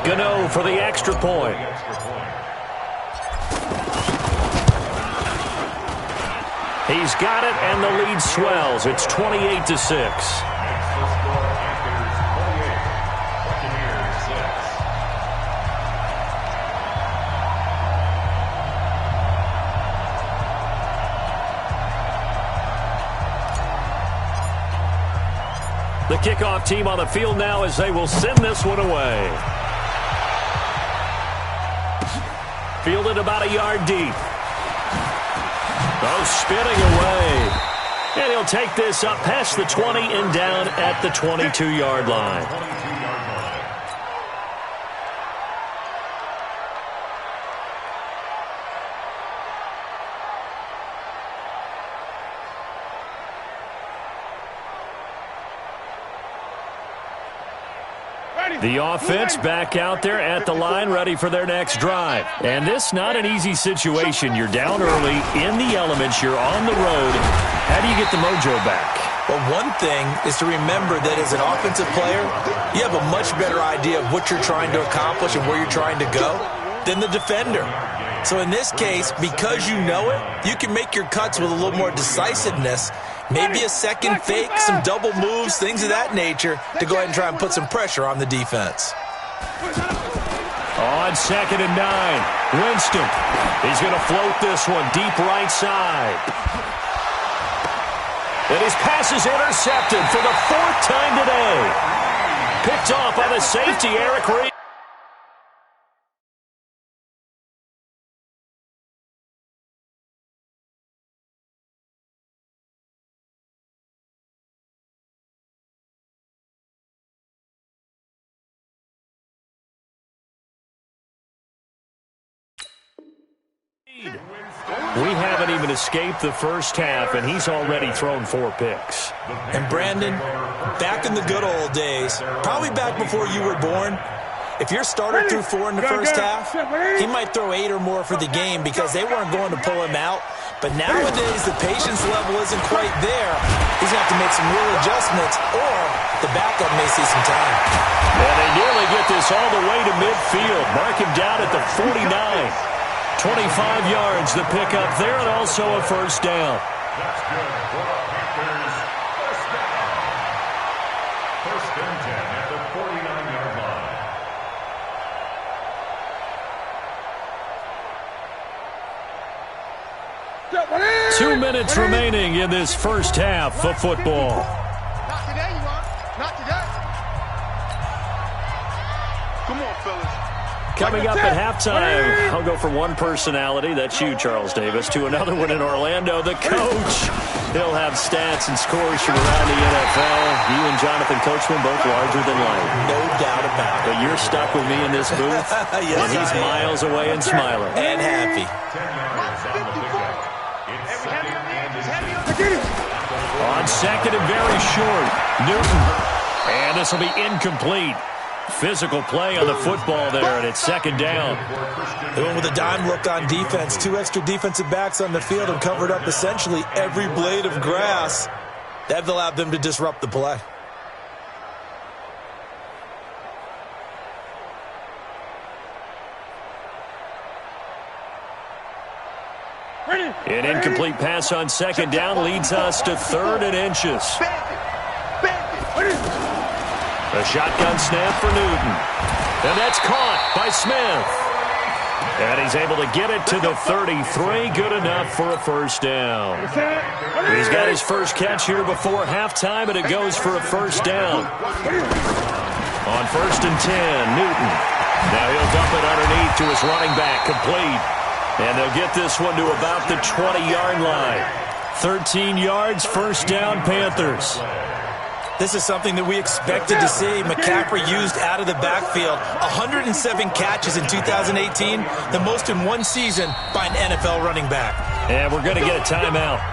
Gano for the extra point. He's got it, and the lead swells. It's 28-6. The kickoff team on the field now as they will send this one away. Fielded about a yard deep. Oh, spinning away. And he'll take this up past the 20 and down at the 22-yard line. The offense back out there at the line, ready for their next drive. And this not an easy situation. You're down early, in the elements, you're on the road. How do you get the mojo back? Well, one thing is to remember that as an offensive player, you have a much better idea of what you're trying to accomplish and where you're trying to go than the defender. So in this case, because you know it, you can make your cuts with a little more decisiveness. Maybe a second fake, some double moves, things of that nature to go ahead and try and put some pressure on the defense. On 2nd and 9, Winston. He's going to float this one deep right side. And his pass is intercepted for the 4th time today. Picked off by the safety, Eric Reed. We haven't even escaped the first half, and he's already thrown 4 picks. And Brandon, back in the good old days, probably back before you were born, if your starter threw 4 in the first half, he might throw 8 or more for the game because they weren't going to pull him out. But nowadays, the patience level isn't quite there. He's going to have to make some real adjustments, or the backup may see some time. And they nearly get this all the way to midfield. Mark him down at the 49. 25 yards the pickup there, and also a first down. That's good for Packers. First down. First and 10 at the 49-yard line. 2 minutes remaining in this first half of football. Not today, you are. Not today. Come on, fellas. Coming up at halftime, I'll go from one personality, that's you, Charles Davis, to another one in Orlando, the coach. He'll have stats and scores from around the NFL. You and Jonathan Coachman both larger than life. No doubt about it. But you're stuck with me in this booth, Yes, and he's miles away and smiling. And happy. 10 yards on the pickup. It's second and 10. On 2nd and very short, Newton. And this will be incomplete. Physical play on the football there, and it's 2nd down. They went with a dime look on defense. 2 extra defensive backs on the field and covered up essentially every blade of grass. That allowed them to disrupt the play. An incomplete pass on 2nd down leads us to 3rd and inches. A shotgun snap for Newton. And that's caught by Smith. And he's able to get it to the 33. Good enough for a first down. He's got his first catch here before halftime, and it goes for a first down. On 1st and 10, Newton. Now he'll dump it underneath to his running back, complete. And they'll get this one to about the 20-yard line. 13 yards, first down, Panthers. This is something that we expected to see. McCaffrey used out of the backfield. 107 catches in 2018, the most in one season by an NFL running back. And we're going to get a timeout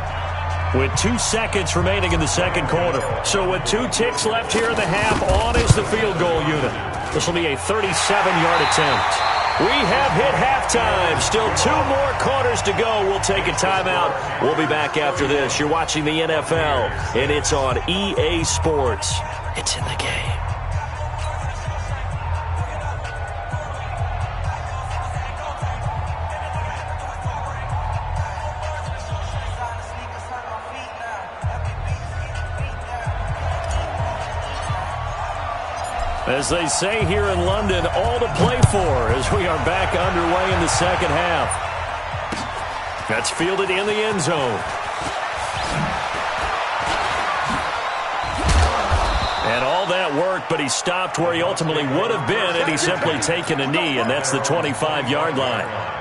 with 2 seconds remaining in the second quarter. So with 2 ticks left here in the half, on is the field goal unit. This will be a 37-yard attempt. We have hit halftime. Still 2 more quarters to go. We'll take a timeout. We'll be back after this. You're watching the NFL, and it's on EA Sports. It's in the game. As they say here in London, all to play for as we are back underway in the second half. That's fielded in the end zone. And all that worked, but he stopped where he ultimately would have been had he simply taken a knee, and that's the 25-yard line.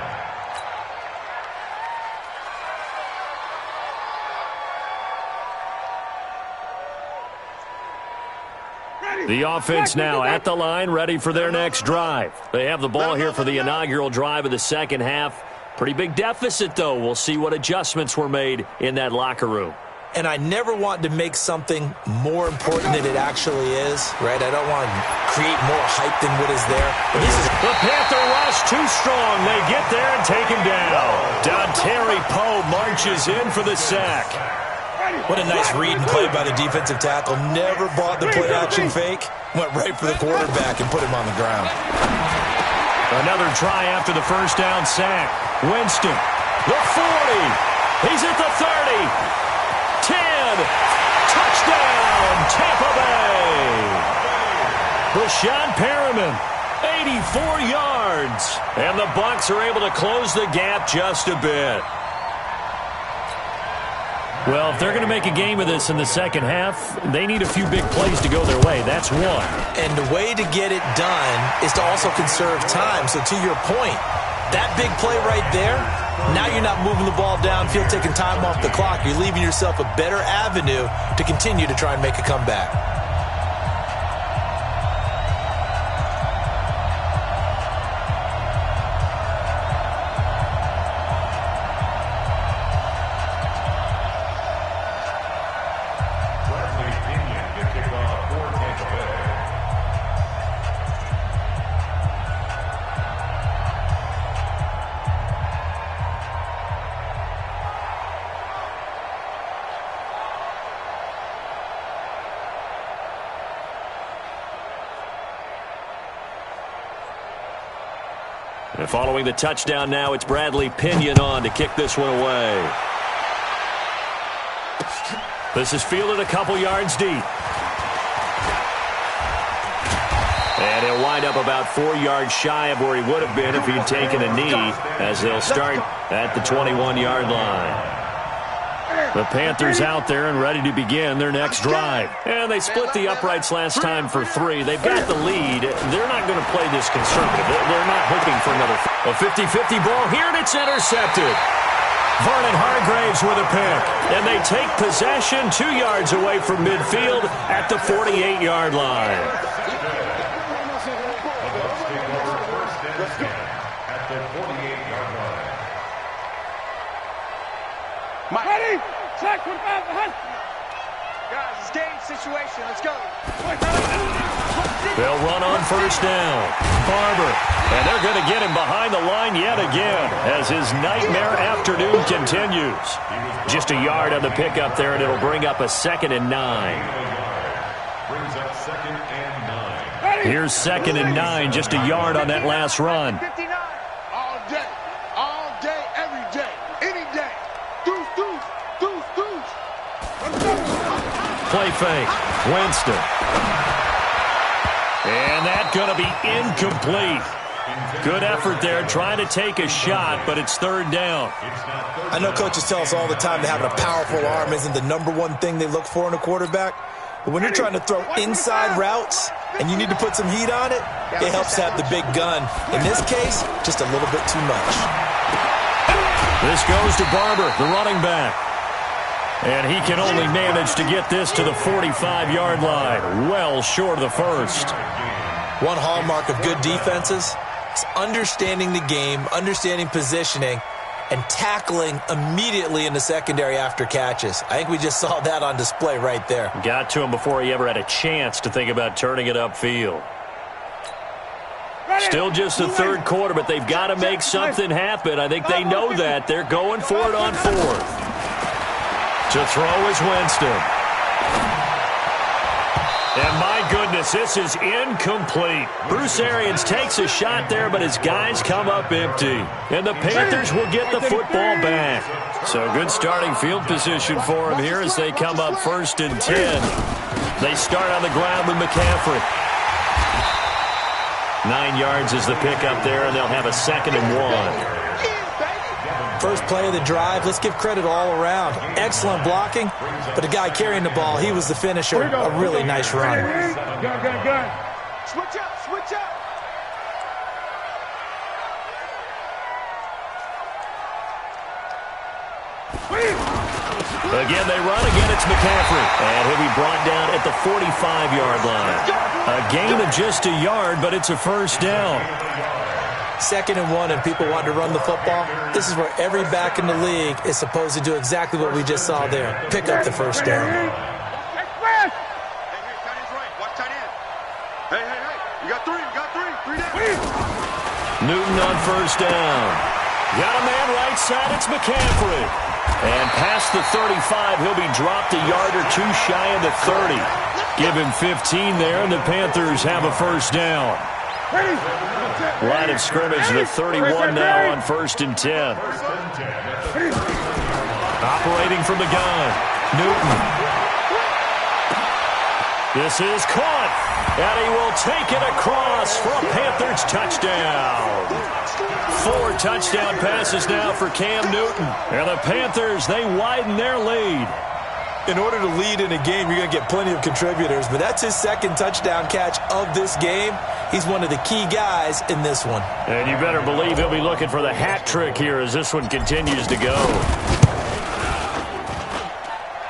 The offense now at the line, ready for their next drive. They have the ball here for the inaugural drive of the second half. Pretty big deficit, though. We'll see what adjustments were made in that locker room. And I never want to make something more important than it actually is, right? I don't want to create more hype than what is there. But this is the Panther rush too strong. They get there and take him down. Dontari Poe marches in for the sack. What a nice read and play by the defensive tackle. Never bought the play-action fake. Went right for the quarterback and put him on the ground. Another try after the first down sack. Winston, the 40. He's at the 30. 10. Touchdown, Tampa Bay. Brashad Perriman, 84 yards. And the Bucs are able to close the gap just a bit. Well, if they're going to make a game of this in the second half, they need a few big plays to go their way. That's one. And the way to get it done is to also conserve time. So to your point, that big play right there, now you're not moving the ball downfield, taking time off the clock. You're leaving yourself a better avenue to continue to try and make a comeback. And following the touchdown now, it's Bradley Pinion on to kick this one away. This is fielded a couple yards deep. And he'll wind up about 4 yards shy of where he would have been if he'd taken a knee, as they'll start at the 21-yard line. The Panthers out there and ready to begin their next drive. And they split the uprights last time for 3. They've got the lead. They're not going to play this conservative. They're not hoping for another. A 50-50 ball here, and it's intercepted. Vernon Hargraves with a pick. And they take possession 2 yards away from midfield at the 48-yard line. At the 48-yard line. Ready? Check with guys, it's game situation. Let's go. They'll run on first down. Barber. And they're going to get him behind the line yet again as his nightmare afternoon continues. Just a yard on the pickup there, and it'll bring up a 2nd and 9. Brings up 2nd and 9. Here's 2nd and 9, just a yard on that last run. 59. All day, every day, any day. Deuce. Play fake. Winston. And that's going to be incomplete. Good effort there, trying to take a shot, but it's 3rd down. I know coaches tell us all the time that having a powerful arm isn't the #1 thing they look for in a quarterback. But when you're trying to throw inside routes and you need to put some heat on it, it helps to have the big gun. In this case, just a little bit too much. This goes to Barber, the running back. And he can only manage to get this to the 45-yard line, well short of the first. One hallmark of good defenses is understanding the game, understanding positioning, and tackling immediately in the secondary after catches. I think we just saw that on display right there. Got to him before he ever had a chance to think about turning it upfield. Still just the 3rd quarter, but they've got to make something happen. I think they know that. They're going for it on 4th. To throw is Winston. And my goodness, this is incomplete. Bruce Arians takes a shot there, but his guys come up empty. And the Panthers will get the football back. So good starting field position for them here as they come up 1st and 10. They start on the ground with McCaffrey. 9 yards is the pickup there, and they'll have a 2nd and 1. First play of the drive, let's give credit all around. Excellent blocking, but the guy carrying the ball, he was the finisher. A really nice run. Gun. Switch up. Again, they run. Again, it's McCaffrey. And he'll be brought down at the 45-yard line. A gain of just a yard, but it's a first down. 2nd and 1, and people want to run the football. This is where every back in the league is supposed to do exactly what we just saw there. Pick up the first down. Hey, tight end's right. Watch tight end. Hey. You got three. Three down. Newton on first down. Got a man right side. It's McCaffrey. And past the 35, he'll be dropped a yard or two shy of the 30. Give him 15 there, and the Panthers have a first down. Line of scrimmage, the 31 now on 1st and 10. Operating from the gun, Newton. This is caught, and he will take it across for a Panthers touchdown. 4 touchdown passes now for Cam Newton. And the Panthers, they widen their lead. In order to lead in a game, you're going to get plenty of contributors, but that's his 2nd touchdown catch of this game. He's one of the key guys in this one. And you better believe he'll be looking for the hat trick here as this one continues to go.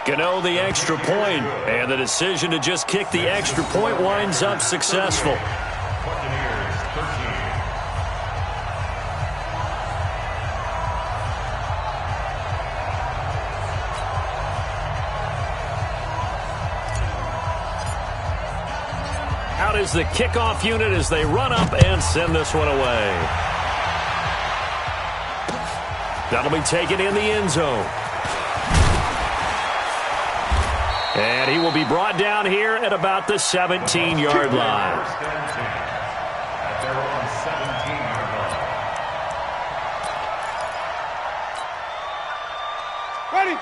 Gano the extra point, and the decision to just kick the extra point winds up successful. Out is the kickoff unit as they run up and send this one away. That'll be taken in the end zone. And he will be brought down here at about the 17-yard line.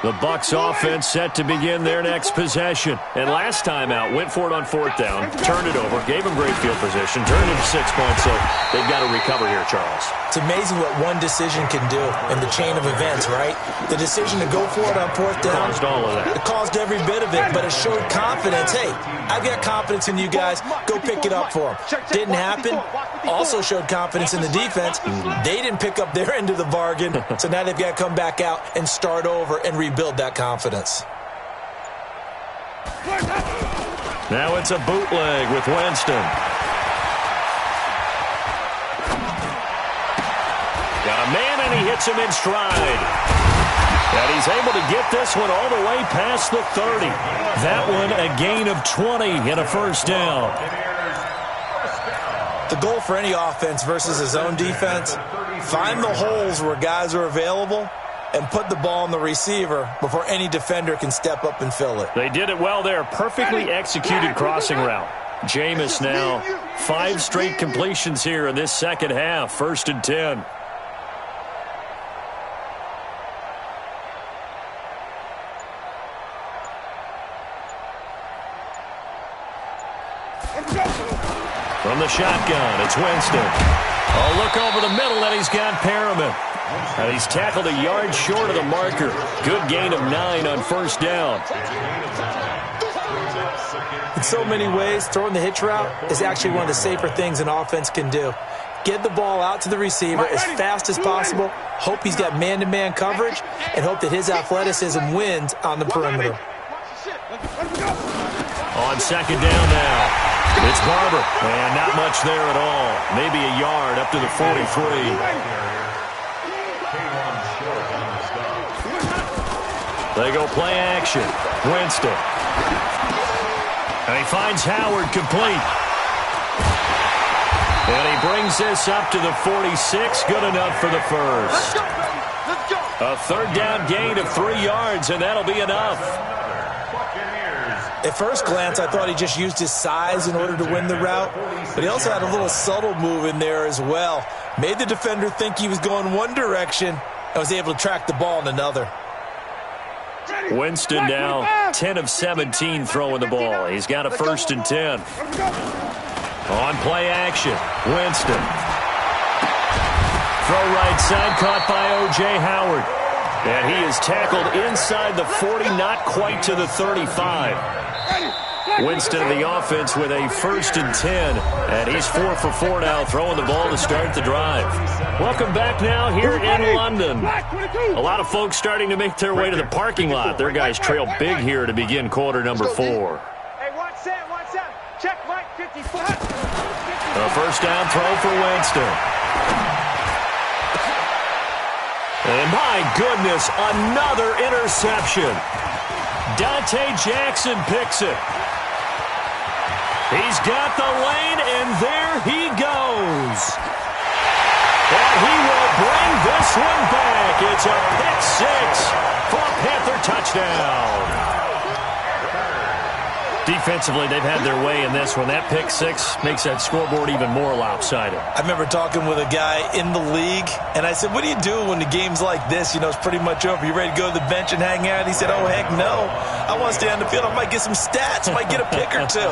The Bucs offense set to begin their next possession. And last time out, went for it on 4th down, turned it over, gave them great field position, turned it to 6 points, so they've got to recover here, Charles. It's amazing what one decision can do in the chain of events, right? The decision to go for it on 4th down. Caused all of that. It caused every bit of it, but it showed confidence. Hey, I've got confidence in you guys. Go pick it up for them. Didn't happen. Also showed confidence in the defense. They didn't pick up their end of the bargain, so now they've got to come back out and start over and rebuild that confidence. Now it's a bootleg with Winston. Got a man, and he hits him in stride. And he's able to get this one all the way past the 30. That one a gain of 20 and a first down. The goal for any offense versus his own defense, find the holes where guys are available and put the ball on the receiver before any defender can step up and fill it. They did it well there. Perfectly executed crossing route. Jameis now 5 straight completions here in this second half. 1st and 10. From the shotgun, it's Winston. Oh, look over the middle, and he's got Perriman. And he's tackled a yard short of the marker. Good gain of 9 on 1st down. In so many ways, throwing the hitch route is actually one of the safer things an offense can do. Get the ball out to the receiver as fast as possible, hope he's got man-to-man coverage, and hope that his athleticism wins on the perimeter. On 2nd down now. It's Barber, and not much there at all. Maybe a yard up to the 43. They go play action. Winston. And he finds Howard complete. And he brings this up to the 46. Good enough for the first. A 3rd down gain of 3 yards, and that'll be enough. At first glance, I thought he just used his size in order to win the route, but he also had a little subtle move in there as well. Made the defender think he was going one direction and was able to track the ball in another. Winston now 10 of 17 throwing the ball. He's got a 1st and 10. On play action, Winston. Throw right side, caught by O.J. Howard. And he is tackled inside the 40, not quite to the 35. Winston of the offense with a 1st and 10. And he's 4 for 4 now, throwing the ball to start the drive. Welcome back now here in London. A lot of folks starting to make their way to the parking lot. Their guys trail big here to begin quarter number 4. Hey, 1-7. Check right 54. A first down throw for Winston. And my goodness, another interception. Dante Jackson picks it. He's got the lane, and there he goes. And he will bring this one back. It's a pick 6 for a Panther touchdown. Defensively, they've had their way in this one. That pick 6 makes that scoreboard even more lopsided. I remember talking with a guy in the league, and I said, what do you do when the game's like this? You know, it's pretty much over. You ready to go to the bench and hang out? He said, oh, heck no. I want to stay on the field. I might get some stats. I might get a pick or two.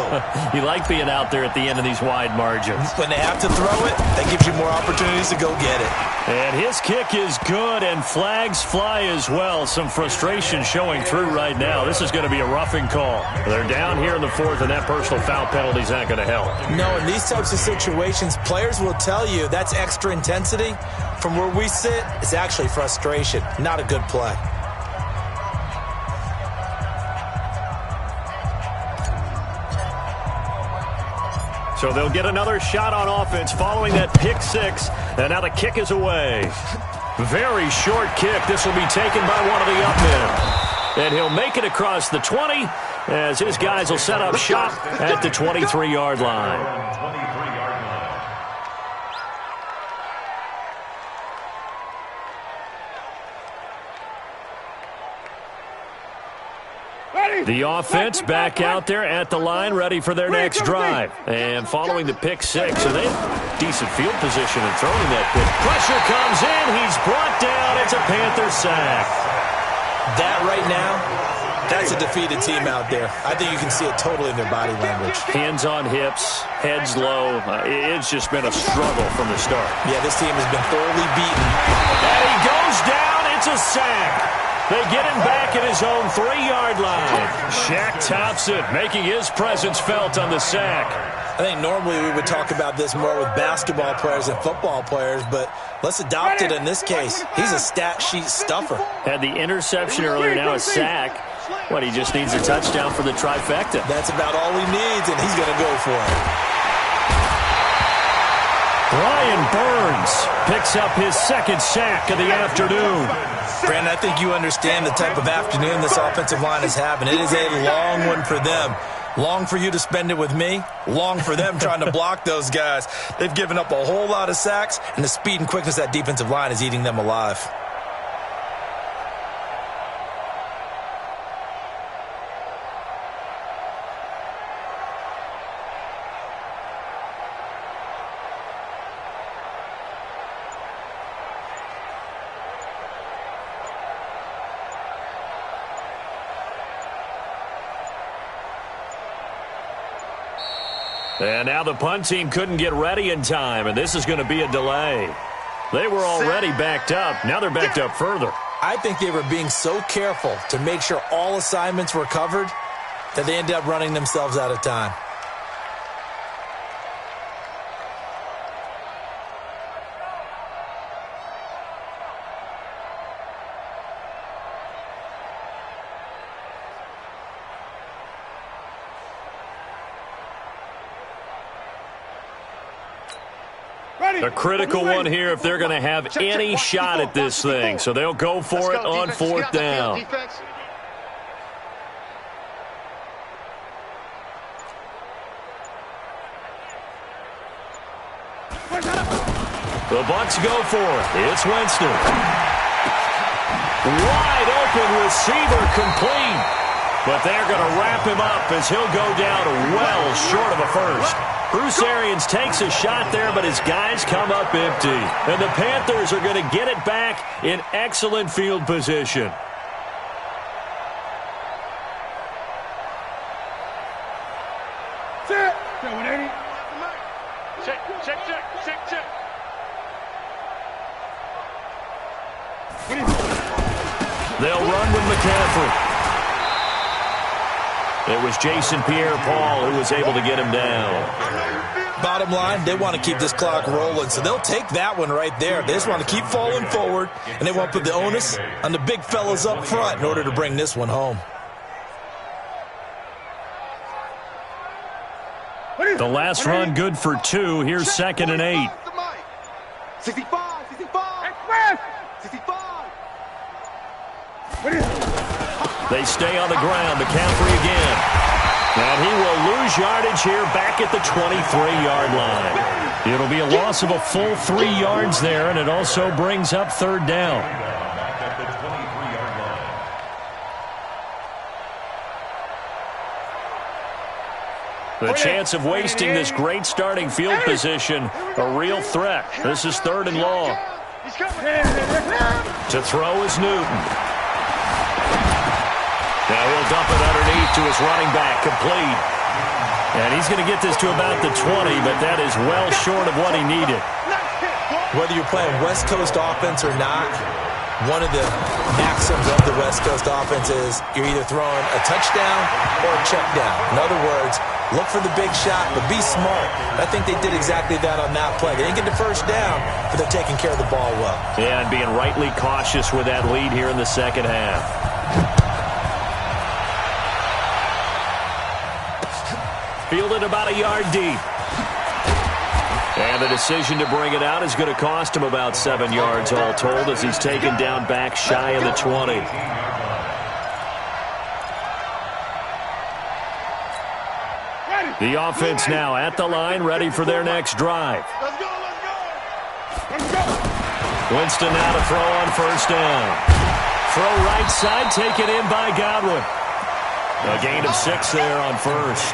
You like being out there at the end of these wide margins. When they have to throw it, that gives you more opportunities to go get it. And his kick is good, and flags fly as well. Some frustration showing through right now. This is going to be a roughing call. They're down here in the 4th, and that personal foul penalty is not going to help. No, in these types of situations, players will tell you that's extra intensity. From where we sit, it's actually frustration, not a good play. So they'll get another shot on offense following that pick 6, and now the kick is away. Very short kick. This will be taken by one of the up men. And he'll make it across the 20 as his guys will set up shop at the 23-yard line. The offense back out there at the line, ready for their next drive. And following the pick 6, so they have decent field position and throwing that pick. Pressure comes in. He's brought down. It's a Panther sack. That right now, that's a defeated team out there. I think you can see it totally in their body language. Hands on hips, heads low. It's just been a struggle from the start. Yeah, this team has been thoroughly beaten. And he goes down. It's a sack. They get him back at his own 3-yard line. Shaq Thompson making his presence felt on the sack. I think normally we would talk about this more with basketball players and football players, but let's adopt it in this case. He's a stat sheet stuffer. Had the interception earlier, now a sack. What, he just needs a touchdown for the trifecta. That's about all he needs, and he's going to go for it. Brian Burns picks up his 2nd sack of the afternoon. Brandon, I think you understand the type of afternoon this offensive line is having. It is a long one for them. Long for you to spend it with me. Long for them trying to block those guys. They've given up a whole lot of sacks, and the speed and quickness of that defensive line is eating them alive. And now the punt team couldn't get ready in time, and this is going to be a delay. They were already backed up. Now they're backed up further. I think they were being so careful to make sure all assignments were covered that they ended up running themselves out of time. A critical one here if they're going to have any shot at this thing. So they'll go for it on 4th down. The Bucs go for it. It's Winston. Wide open receiver complete. But they're going to wrap him up as he'll go down well short of a first. Bruce Arians takes a shot there, but his guys come up empty. And the Panthers are going to get it back in excellent field position. Check. They'll run with McCaffrey. It was Jason Pierre-Paul who was able to get him down. Bottom line, they want to keep this clock rolling, so they'll take that one right there. They just want to keep falling forward, and they want to put the onus on the big fellas up front in order to bring this one home. The last run good for 2. Here's 2nd and 8. 65. 65. They stay on the ground. McCaffrey again. And he will lose yardage here back at the 23-yard line. It'll be a loss of a full 3 yards there, and it also brings up 3rd down. The chance of wasting this great starting field position, a real threat. This is 3rd and long. To throw is Newton. Now he'll dump it underneath to his running back, complete. And he's going to get this to about the 20, but that is well short of what he needed. Whether you're playing West Coast offense or not, one of the maxims of the West Coast offense is you're either throwing a touchdown or a check down. In other words, look for the big shot, but be smart. I think they did exactly that on that play. They didn't get the first down, but they're taking care of the ball well. Yeah, and being rightly cautious with that lead here in the second half. Fielded about a yard deep. And the decision to bring it out is going to cost him about 7 yards all told as he's taken down back shy of the 20. The offense now at the line, ready for their next drive. Winston now to throw on 1st down. Throw right side, taken in by Godwin. A gain of 6 there on 1st.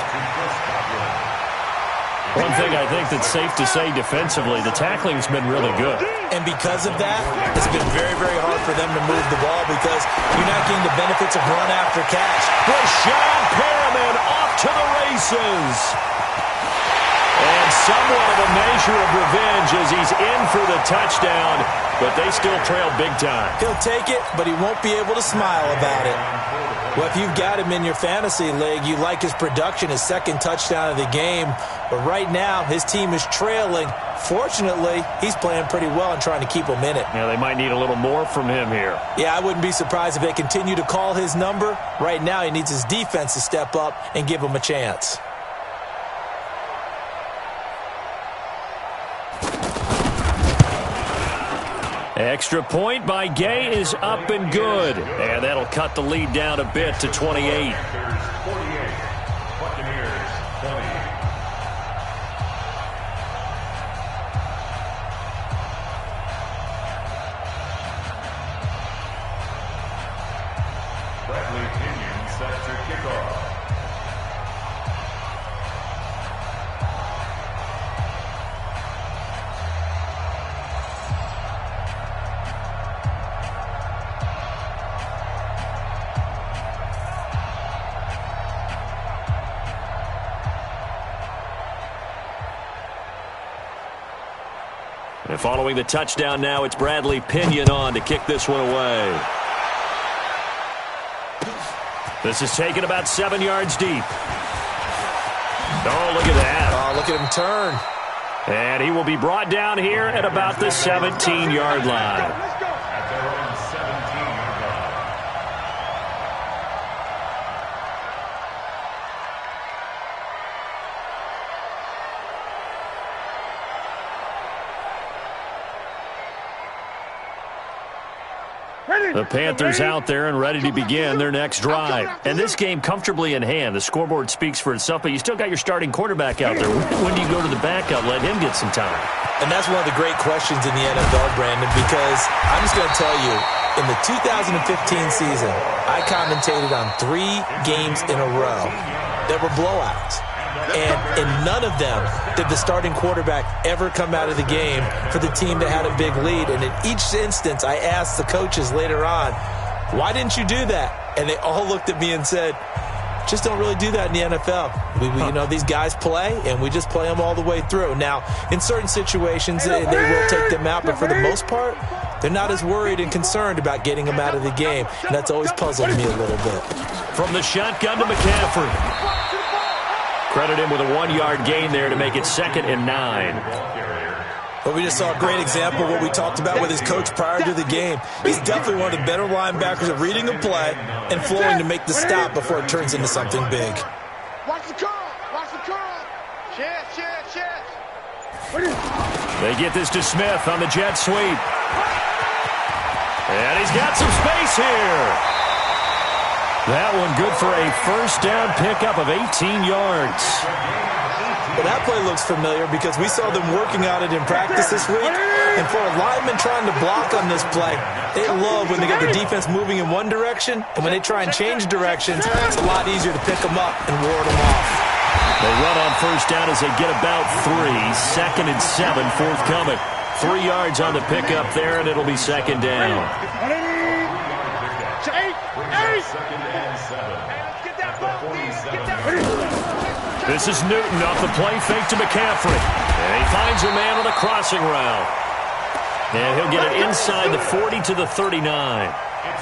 One thing I think that's safe to say defensively, the tackling's been really good. And because of that, it's been very, very hard for them to move the ball because you're not getting the benefits of run after catch. Rashad Perriman off to the races. And somewhat of a measure of revenge as he's in for the touchdown, but they still trail big time. He'll take it, but he won't be able to smile about it. Well, if you've got him in your fantasy league, you like his production, his 2nd touchdown of the game. But right now, his team is trailing. Fortunately, he's playing pretty well and trying to keep them in it. Yeah, they might need a little more from him here. Yeah, I wouldn't be surprised if they continue to call his number. Right now, he needs his defense to step up and give him a chance. Extra point by Gay is up and good. And that'll cut the lead down a bit to 28. And following the touchdown now, it's Bradley Pinion on to kick this one away. This is taken about 7 yards deep. Oh, look at that. Oh, look at him turn. And he will be brought down here at about the 17-yard line. The Panthers out there and ready to begin their next drive. And this game comfortably in hand. The scoreboard speaks for itself, but you still got your starting quarterback out there. When do you go to the backup? Let him get some time. And that's one of the great questions in the NFL, Brandon, because I'm just going to tell you, in the 2015 season, I commentated on 3 games in a row that were blowouts. And in none of them did the starting quarterback ever come out of the game for the team that had a big lead. And in each instance, I asked the coaches later on, why didn't you do that? And they all looked at me and said, Just don't really do that in the NFL. You know, these guys play, and we just play them all the way through. Now, in certain situations, they will take them out, but for the most part, they're not as worried and concerned about getting them out of the game, and that's always puzzled me a little bit. From the shotgun to McCaffrey. Credit him with a 1-yard gain there to make it 2nd and 9. But we just saw a great example of what we talked about with his coach prior to the game. He's definitely one of the better linebackers at reading a play and flowing to make the stop before it turns into something big. Watch the curl. Watch the curl. Chance. They get this to Smith on the jet sweep. And he's got some space here. That one good for a first down pickup of 18 yards. Well, that play looks familiar because we saw them working on it in practice this week. And for a lineman trying to block on this play, they love when they get the defense moving in one direction. And when they try and change directions, it's a lot easier to pick them up and ward them off. They run on first down as they get about 3. 2nd and 7 forthcoming. 3 yards on the pickup there, and it'll be 2nd down. This is Newton off the play fake to McCaffrey. And he finds a man on a crossing route. And he'll get it inside the 40 to the 39.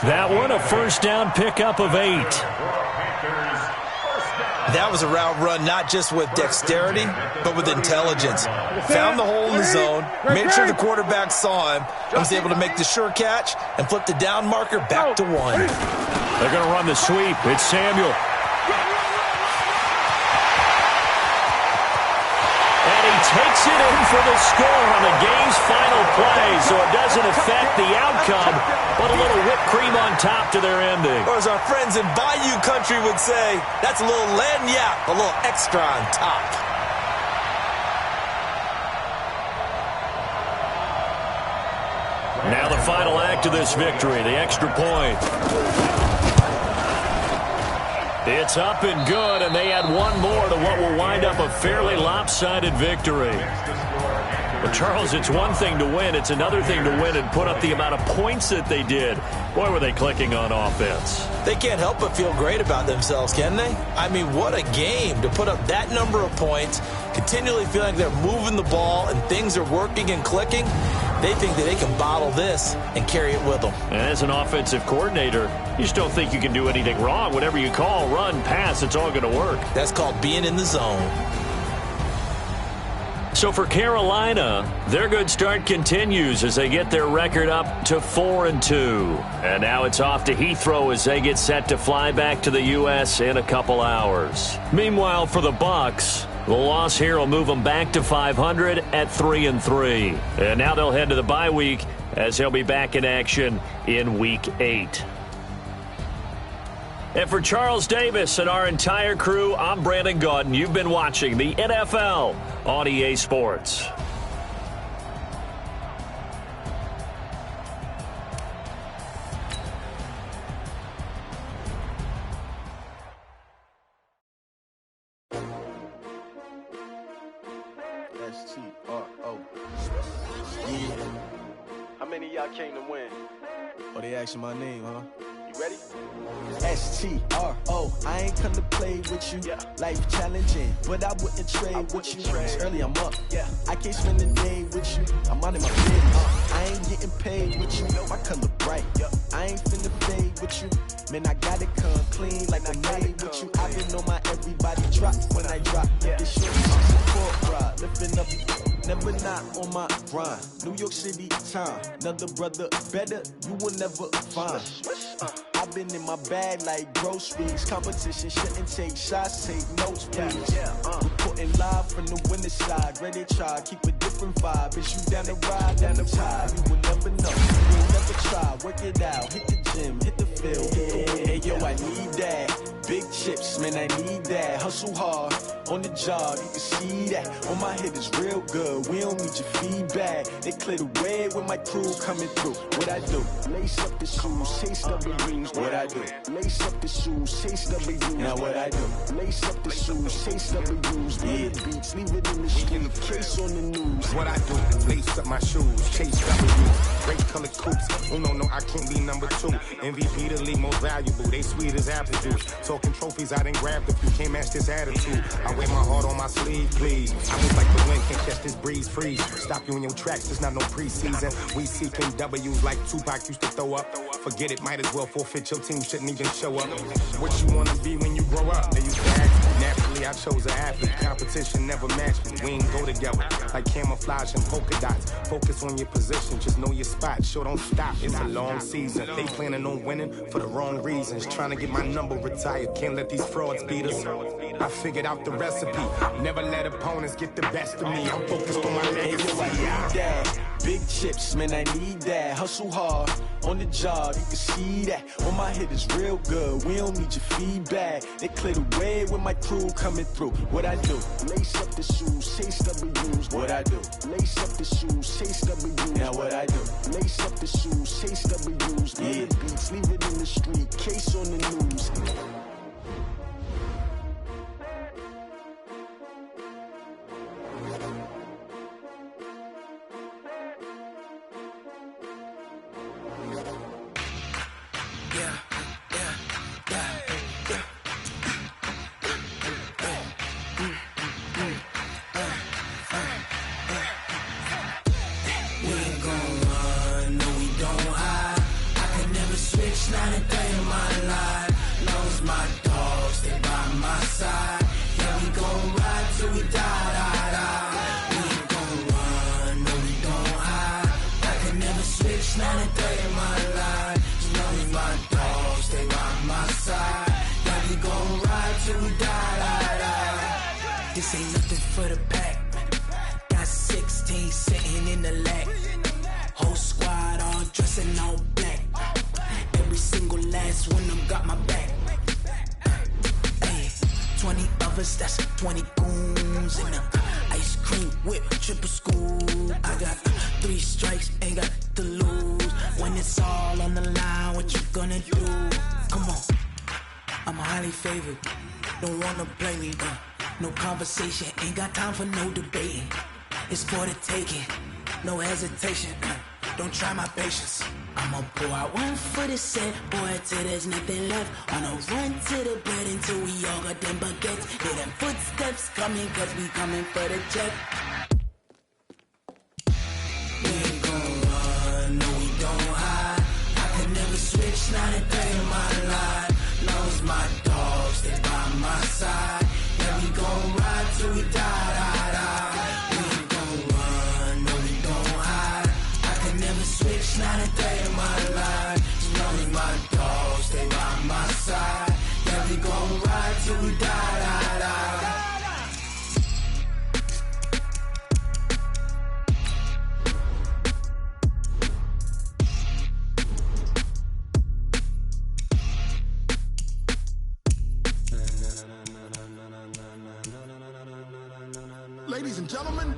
That one, a first down pickup of 8. That was a route run not just with dexterity, but with intelligence. Found the hole in the zone, made sure the quarterback saw him, and was able to make the sure catch and flip the down marker back to 1. They're going to run the sweep. It's Samuel. And he takes it in for the score on the game's final play, so it doesn't affect the outcome, but a little whipped cream on top to their ending. Or as our friends in Bayou Country would say, that's a little lagniappe, a little extra on top. Now the final act of this victory, the extra point. It's up and good, and they add one more to what will wind up a fairly lopsided victory. But, Charles, it's one thing to win. It's another thing to win and put up the amount of points that they did. Boy, were they clicking on offense. They can't help but feel great about themselves, can they? I mean, what a game to put up that number of points, continually feeling they're moving the ball and things are working and clicking. They think that they can bottle this and carry it with them. And as an offensive coordinator, you just don't think you can do anything wrong. Whatever you call, run, pass, it's all going to work. That's called being in the zone. So for Carolina, their good start continues as they get their record up to 4-2. And now it's off to Heathrow as they get set to fly back to the U.S. in a couple hours. Meanwhile, for the Bucs, the loss here will move them back to 500 at 3-3. And now they'll head to the bye week as they'll be back in action in Week 8. And for Charles Davis and our entire crew, I'm Brandon Gaudin. You've been watching the NFL on EA Sports. S-T-R-O. Yeah. How many of y'all came to win? Oh, they asking my name, huh? You ready? S-T-R-O. I ain't come to play with you. Yeah. Life challenging, but I wouldn't trade with you. It's early, I'm up. Yeah. I can't spend the day with you. I'm out in my business. I ain't getting paid with you. My color bright. Yeah. I ain't finna fade with you. Man, I gotta come clean like I'm made with you. I've been on my everybody drop when I drop. Yeah. This shit is support ride. Lifting up, never not on my grind. New York City time. Another brother better, you will never find. I've been in my bag like groceries. Competition shouldn't take shots, take notes, please. Reporting live from the winning side. Ready to try, keep a different vibe. Is you down the ride, down the tide? You will never know, you will never try. Work it out, hit the gym, hit the field. Hey, yo, I need that. Big chips, man, I need that. Hustle hard, on the job, you can see that. On my head is real good, we don't need your feedback. They clear the way with my crew coming through. What I do? Lace up the shoes, chase W's. What I do? Lace up the shoes, chase W's. Now what I do? Lace up the shoes, chase W's. Yeah, beats, leave it in the street, case on the news. What I do? Lace up my shoes, chase W's. great colored coupes. Uno, no, I can't be number 2. MVP, the league most valuable. They sweet as apple juice. Talking trophies, I didn't grab the few. Can't match this attitude. I wear my heart on my sleeve, please. I was like the wind, can't catch this breeze, freeze. Stop you in your tracks, there's not no preseason. We seeking W's like Tupac used to throw up. Forget it, might as well forfeit. Your team shouldn't even show up. What you wanna be when you grow up? They used to ask me. Naturally, I chose an athlete. Competition never matched me. We ain't go together like camouflage and polka dots. Focus on your position, just know your spot. Sure, don't stop. It's a long season. They planning on winning for the wrong reasons. Trying to get my number retired. Can't let these frauds beat us. I figured out the recipe. Never let opponents get the best of me. I'm focused on my legacy. Big chips, man, I need that. Hustle hard on the job, you can see that. On my hit is real good, we don't need your feedback. They clear the way with my crew coming through. What I do? Lace up the shoes, chase W's. What I do? Lace up the shoes, chase W's. Now what I do? Lace up the shoes, chase W's. Yeah. Beats, leave it in the street, case on the news. Not a day in my life. Knows my dogs, stay by my side. Yeah, we gon' ride till we die, die, die. We ain't gon' run, no, we don't hide. I can never switch, not a day in my life. Knows my dogs, stay by my side. Yeah, we gon' ride till we die, die, die. This ain't nothing for the pack. Got 16 sitting in the lap. Whole squad all dressing all black. Every single last one of them got my back. Hey, 20 of us, that's 20 goons. And ice cream whip, triple scoop. I got 3 strikes, ain't got to lose. When it's all on the line, what you gonna do? Come on, I'm highly favored. Don't wanna play me, no conversation. Ain't got time for no debating. It's for the taking, no hesitation. Don't try my patience. I'ma pour out one for the set, boy, till there's nothing left. On a run to the bread until we all got them baguettes. Hear them footsteps coming, cause we coming for the check. We ain't gon' run, no, we don't hide. I can never switch, not a day in my life. Knows my dogs, stay by my side. Yeah, we gon' ride till we die, die, die. We ain't gon' run, no, we don't hide. I can never switch, not a day in my life. Knows my dogs, stay by my side. Yeah, we gon' ride till we die, die, die. Ladies and gentlemen,